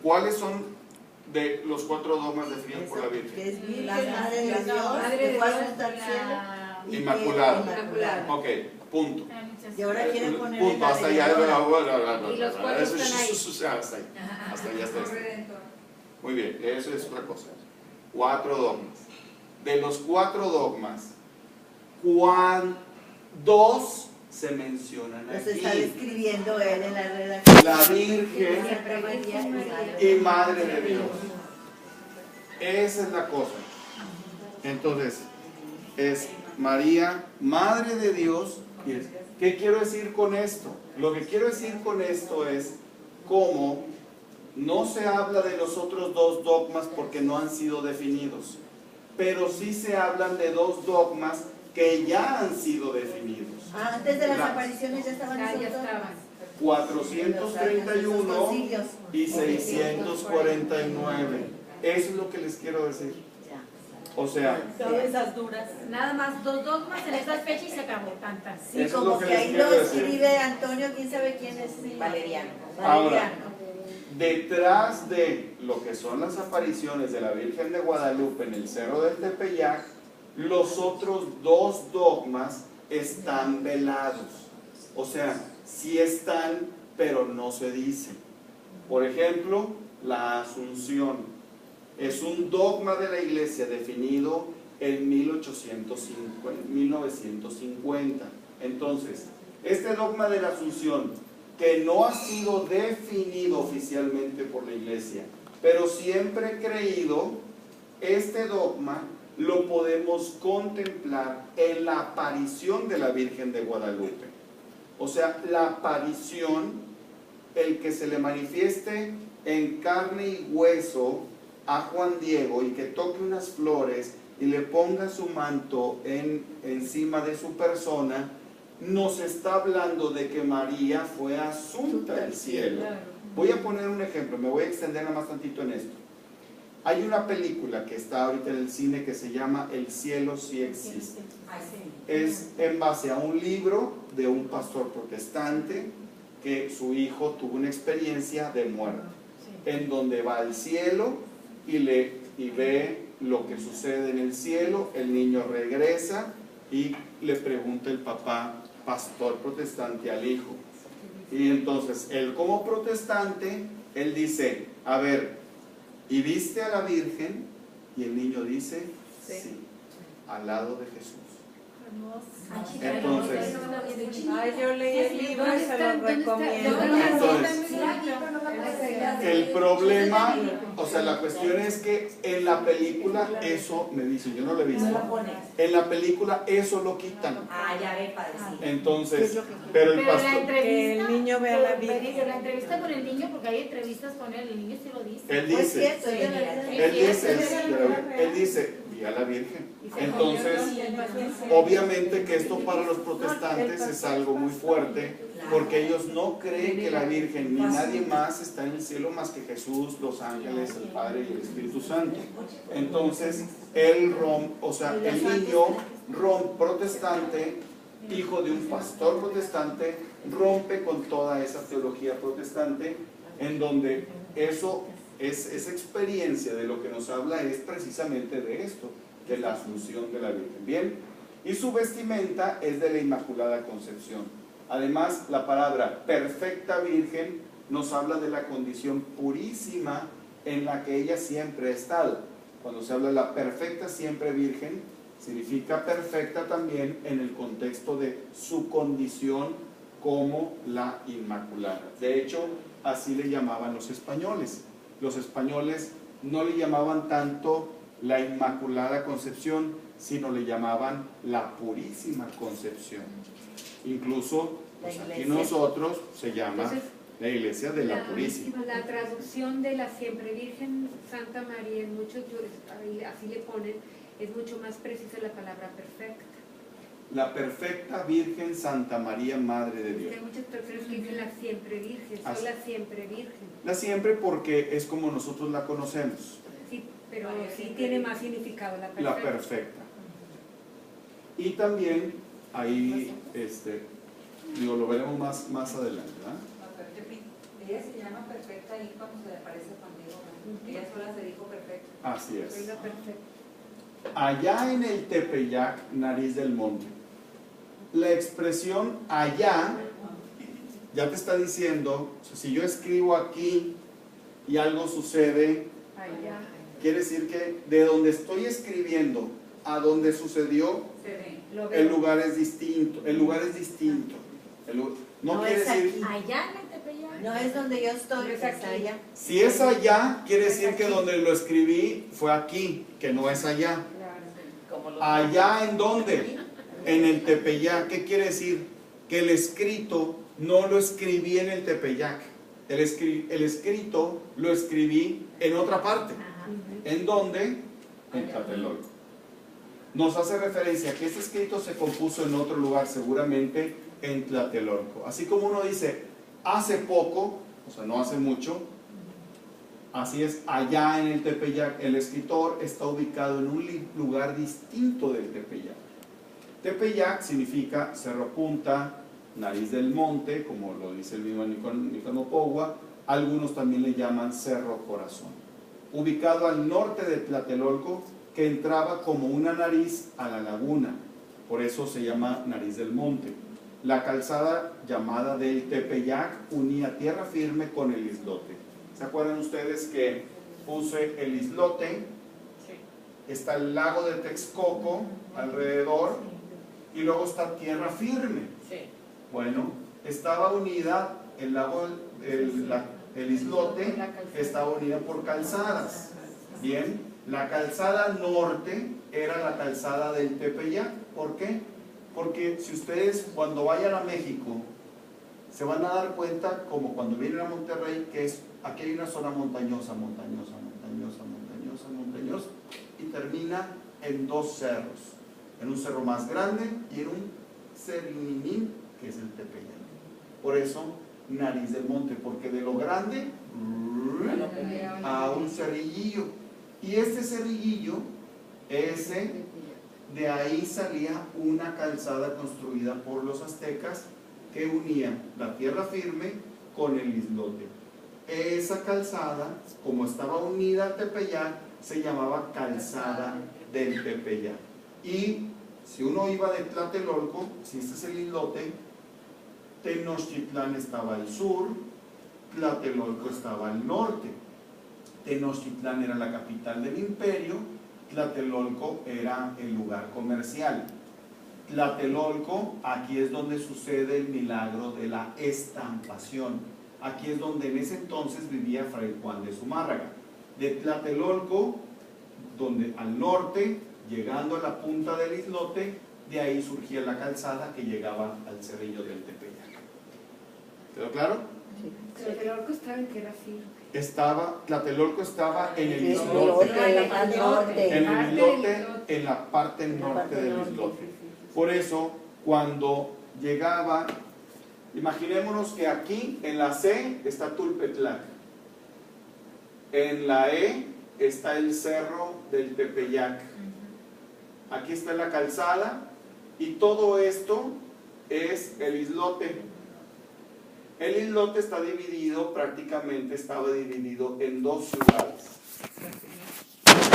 ¿Cuáles son de los 4 dogmas definidos por la Virgen? Que es la madre de Dios, igual está el cielo. Inmaculada. Ok, punto. Y ahora quieren poner punto, hasta allá. Y los 4 están ahí. Hasta ahí. Hasta allá está. Muy bien, eso es otra cosa. 4 dogmas. De los 4 dogmas, 2 se mencionan Los aquí. está describiendo él en la redacción. La Virgen y Madre de Dios. Esa es la cosa. Entonces, es María, Madre de Dios. ¿Qué quiero decir con esto? Lo que quiero decir con esto es cómo no se habla de los otros 2 dogmas porque no han sido definidos, pero sí se hablan de 2 dogmas que ya han sido definidos. Antes de las apariciones ya estaban esos dogmas. 431 y 649. Eso es lo que les quiero decir. O sea, esas duras. Nada más 2 dogmas en estas fechas y se acabó tantas. Sí, como que ahí lo escribe Antonio, quién sabe quién es. Valeriano. Ahora, detrás de lo que son las apariciones de la Virgen de Guadalupe en el Cerro del Tepeyac, los otros 2 dogmas están velados. O sea, sí están, pero no se dicen. Por ejemplo, la Asunción es un dogma de la Iglesia definido en 1950. Entonces, este dogma de la Asunción, que no ha sido definido oficialmente por la Iglesia, pero siempre creído, este dogma lo podemos contemplar en la aparición de la Virgen de Guadalupe. O sea, la aparición, el que se le manifieste en carne y hueso a Juan Diego y que toque unas flores y le ponga su manto encima de su persona, nos está hablando de que María fue asunta al cielo. Voy a poner un ejemplo, me voy a extender nada más tantito en esto. Hay una película que está ahorita en el cine que se llama El cielo sí existe. Es en base a un libro de un pastor protestante que su hijo tuvo una experiencia de muerte, en donde va al cielo y ve lo que sucede en el cielo. El niño regresa y le pregunta el papá, pastor protestante, al hijo. Y entonces él, como protestante, él dice, a ver, ¿y viste a la Virgen? Y el niño dice, sí, al lado de Jesús. Entonces, yo leí el libro y se lo recomiendo. Entonces, el problema, o sea, la cuestión es que en la película eso, me dicen, yo no lo he visto, en la película eso lo quitan. Ya ve, padre. Entonces, pero el pastor, que el niño vea la Virgen. La entrevista con el niño, porque hay entrevistas con él, el niño sí lo dice. Él dice, vi a la Virgen. Entonces, obviamente que esto para los protestantes es algo muy fuerte, porque ellos no creen que la Virgen ni nadie más está en el cielo más que Jesús, los ángeles, el Padre y el Espíritu Santo. Entonces, el niño protestante, hijo de un pastor protestante, rompe con toda esa teología protestante, en donde esa experiencia de lo que nos habla es precisamente de esto, de la Asunción de la Virgen. Bien, y su vestimenta es de la Inmaculada Concepción. Además, la palabra perfecta Virgen nos habla de la condición purísima en la que ella siempre ha estado. Cuando se habla de la perfecta siempre Virgen, significa perfecta también en el contexto de su condición como la Inmaculada. De hecho, así le llamaban los españoles. Los españoles no le llamaban tanto la Inmaculada Concepción, sino le llamaban la Purísima Concepción. Incluso pues aquí nosotros se llama la Iglesia de la Purísima. La traducción de la Siempre Virgen Santa María, en muchos así le ponen, es mucho más precisa la palabra perfecta. La perfecta Virgen Santa María, Madre de Dios. Hay muchas personas que dicen la Siempre Virgen, solo la Siempre Virgen. La Siempre porque es como nosotros la conocemos. Sí, pero sí tiene más significado la perfecta. La perfecta. Y también ahí, lo veremos más adelante, ¿verdad? Ella se llama perfecta ahí cuando se le aparece contigo. Ella sola se dijo perfecta. Así Soy es. la perfecta. Allá en el Tepeyac, nariz del monte. La expresión allá ya te está diciendo, o sea, si yo escribo aquí y algo sucede, Allá. quiere decir que de donde estoy escribiendo a donde sucedió, Se ve. Lo el veo. lugar es distinto. El lugar es distinto. No quiere es decir, Allá en el Tepeyac. No es donde yo estoy, No es es aquí. allá. si es allá, quiere decir que donde lo escribí fue aquí, que no es allá. Claro. Allá en dónde? En el Tepeyac. ¿Qué quiere decir? Que el escrito no lo escribí en el Tepeyac. El escrito lo escribí en otra parte. ¿En dónde? En Tlatelolco. Nos hace referencia a que este escrito se compuso en otro lugar, seguramente en Tlatelolco. Así como uno dice, hace poco, o sea, no hace mucho, así es, allá en el Tepeyac, el escritor está ubicado en un lugar distinto del Tepeyac. Tepeyac significa cerro punta, nariz del monte, como lo dice el mismo Nicanor Pogua. Algunos también le llaman cerro corazón. Ubicado al norte de Tlatelolco, que entraba como una nariz a la laguna, por eso se llama nariz del monte. La calzada llamada del Tepeyac unía tierra firme con el islote. ¿Se acuerdan ustedes que puse el islote? Está el lago de Texcoco alrededor y luego está tierra firme. Bueno, estaba unida el lago, el islote estaba unida por calzadas. Bien, la calzada norte era la calzada del Tepeyac. ¿Por qué? Porque si ustedes cuando vayan a México se van a dar cuenta, como cuando vienen a Monterrey, que aquí hay una zona montañosa, montañosa, montañosa, montañosa, montañosa, y termina en dos cerros, en un cerro más grande y en un cerrinín que es el Tepeyac. Por eso nariz del monte, porque de lo grande a un cerrillillo, y este cerrillillo, de ahí salía una calzada construida por los aztecas que unía la tierra firme con el islote. Esa calzada, como estaba unida al Tepeyac, se llamaba calzada del Tepeyac. Y si uno iba de Tlatelolco, si este es el islote, Tenochtitlán estaba al sur, Tlatelolco estaba al norte. Tenochtitlán era la capital del imperio, Tlatelolco era el lugar comercial. Tlatelolco, aquí es donde sucede el milagro de la estampación. Aquí es donde en ese entonces vivía Fray Juan de Zumárraga. De Tlatelolco, donde al norte, llegando a la punta del islote, de ahí surgía la calzada que llegaba al cerrillo del Tepeyac. ¿Quedó claro? Tlatelolco estaba en tierra firme. Tlatelolco estaba en el islote, islote. al norte. En el islote, en la parte norte del islote. Por eso, cuando llegaba, imaginémonos que aquí en la C está Tulpetlac, en la E está el cerro del Tepeyac, aquí está la calzada y todo esto es el islote. El islote está dividido, prácticamente estaba dividido en dos ciudades.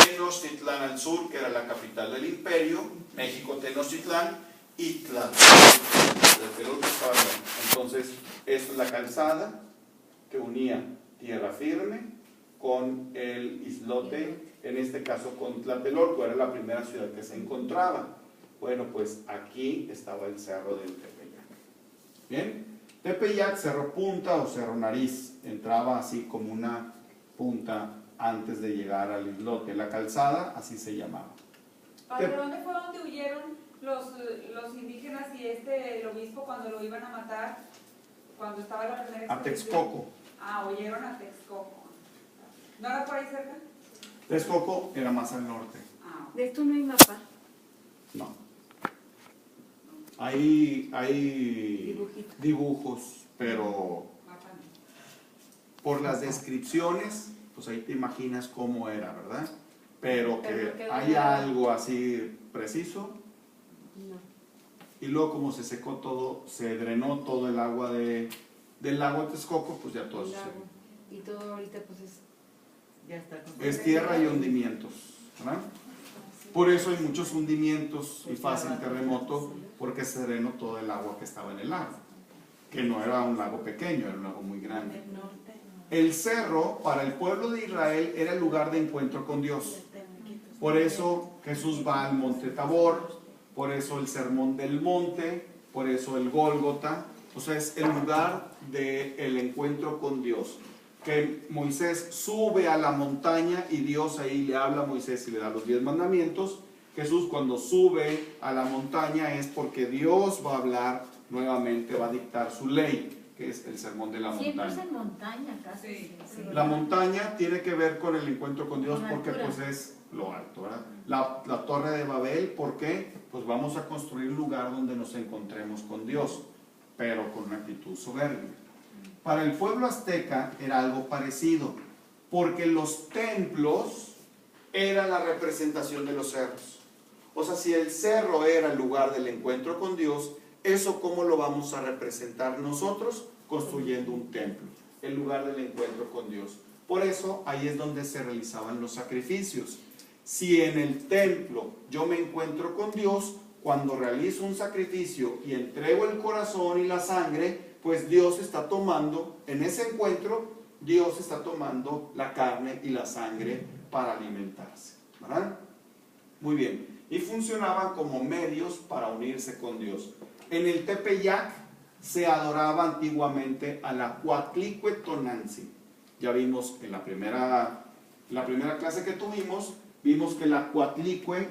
Tenochtitlán al sur, que era la capital del imperio, México Tenochtitlán, y Tlatelolco. Entonces, esta es la calzada que unía tierra firme con el islote, en este caso con Tlatelolco, era la primera ciudad que se encontraba. Bueno, pues aquí estaba el cerro del Tepeyac. ¿Bien? Tepeyac, cerro punta o cerro nariz, entraba así como una punta antes de llegar al islote. La calzada, así se llamaba. ¿Padre, dónde fue donde huyeron los indígenas y el obispo cuando lo iban a matar? Cuando estaba la primera A Texcoco. Ah, huyeron a Texcoco. ¿No era por ahí cerca? Texcoco era más al norte. Ah, De esto no hay mapa. No. Hay Dibujito. dibujos, pero mapa no. por las descripciones, pues ahí te imaginas cómo era, ¿verdad? Pero Pero no que quedó hay nada. algo así preciso. No. Y luego como se secó todo, se drenó todo el agua de del lago de Texcoco, pues ya todo El eso lago. Y todo ahorita pues Ya está. es tierra y hundimientos, ¿verdad? Por eso hay muchos hundimientos y fácil terremoto, porque se drenó todo el agua que estaba en el lago, que no era un lago pequeño, era un lago muy grande. El norte. El cerro para el pueblo de Israel era el lugar de encuentro con Dios. Por eso Jesús va al monte Tabor, por eso el sermón del monte, por eso el Gólgota. O sea, es el lugar del encuentro con Dios. Que Moisés sube a la montaña y Dios ahí le habla a Moisés y le da los 10 mandamientos. Jesús cuando sube a la montaña es porque Dios va a hablar nuevamente, va a dictar su ley, que es el sermón de la Siempre es montaña. en montaña casi. Sí, sí. La montaña tiene que ver con el encuentro con Dios Con porque altura. pues es lo alto, ¿verdad? La torre de Babel, ¿por qué? Pues vamos a construir un lugar donde nos encontremos con Dios, pero con una actitud soberbia. Para el pueblo azteca era algo parecido, porque los templos eran la representación de los cerros. O sea, si el cerro era el lugar del encuentro con Dios, ¿eso cómo lo vamos a representar nosotros? Construyendo un templo, el lugar del encuentro con Dios. Por eso ahí es donde se realizaban los sacrificios. Si en el templo yo me encuentro con Dios, cuando realizo un sacrificio y entrego el corazón y la sangre, pues Dios está tomando, en ese encuentro, Dios está tomando la carne y la sangre para alimentarse, ¿verdad? Muy bien. Y funcionaban como medios para unirse con Dios. En el Tepeyac se adoraba antiguamente a la Coatlicue Tonantzin. Ya vimos en la primera clase que tuvimos, vimos que la Coatlicue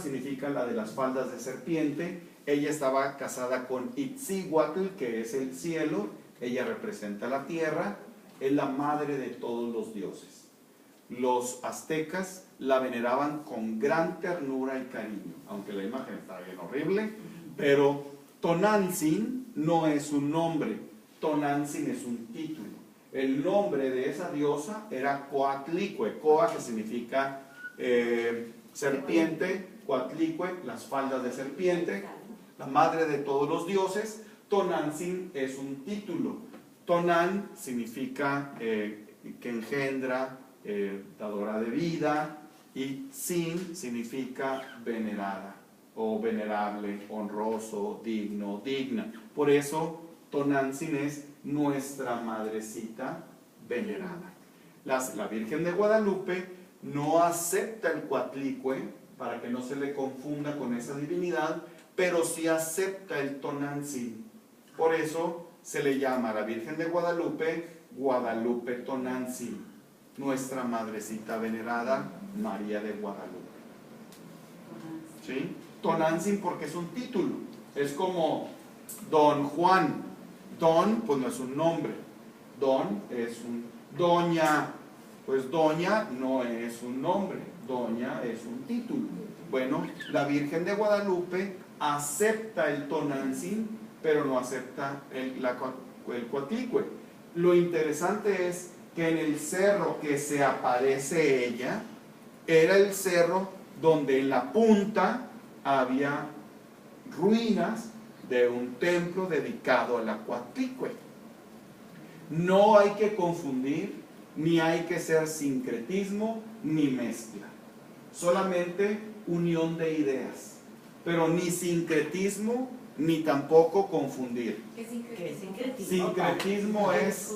significa la de las faldas de serpiente. Ella estaba casada con Itzíhuatl, que es el cielo. Ella representa la tierra, es la madre de todos los dioses. Los aztecas la veneraban con gran ternura y cariño, aunque la imagen está bien horrible, pero Tonantzin no es un nombre, Tonantzin es un título. El nombre de esa diosa era Coatlicue, Coa que significa serpiente, Coatlicue, las faldas de serpiente, la madre de todos los dioses. Tonantzin es un título. Tonan significa que engendra, dadora de vida, y Sin significa venerada o venerable, honroso, digno, digna. Por eso Tonantzin es nuestra madrecita venerada. La Virgen de Guadalupe no acepta el Coatlicue para que no se le confunda con esa divinidad, pero sí acepta el Tonantzin. Por eso se le llama a la Virgen de Guadalupe Guadalupe Tonantzin, nuestra madrecita venerada María de Guadalupe. ¿Sí? Tonantzin porque es un título, es como Don Juan. Don pues no es un nombre, Don es un doña, pues doña no es un nombre, doña es un título. Bueno, la Virgen de Guadalupe acepta el Tonantzin, pero no acepta el Coatlicue. Lo interesante es que en el cerro que se aparece ella, era el cerro donde en la punta había ruinas de un templo dedicado a la Coatlicue. No hay que confundir, ni hay que ser sincretismo, ni mezcla. Solamente unión de ideas, pero ni sincretismo, ni tampoco confundir. ¿Qué ¿Qué es sincretismo? Sincretismo es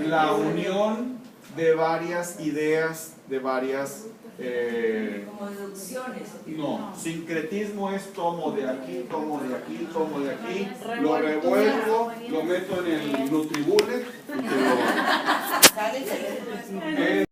la unión de varias ideas, de varias... Como deducciones. no, sincretismo es tomo de aquí, tomo de aquí, tomo de aquí, lo revuelvo, lo meto en el Nutribullet y te lo... Sale y se ve.